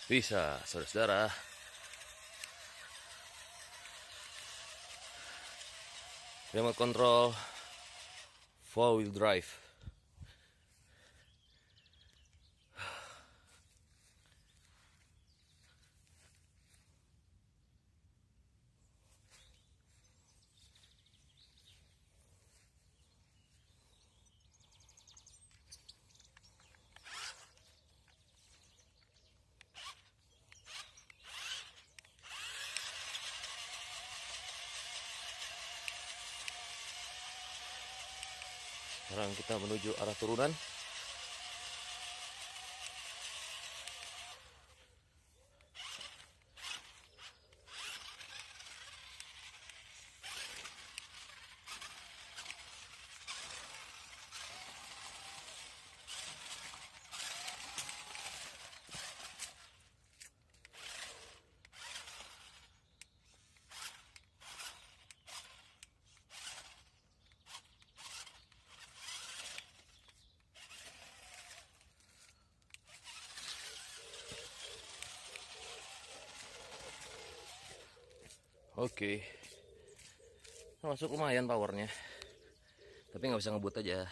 Bisa, saudara-saudara. Remote control 4-wheel drive. Sekarang kita menuju arah turunan. Oke, masuk lumayan powernya, tapi nggak bisa ngebut aja.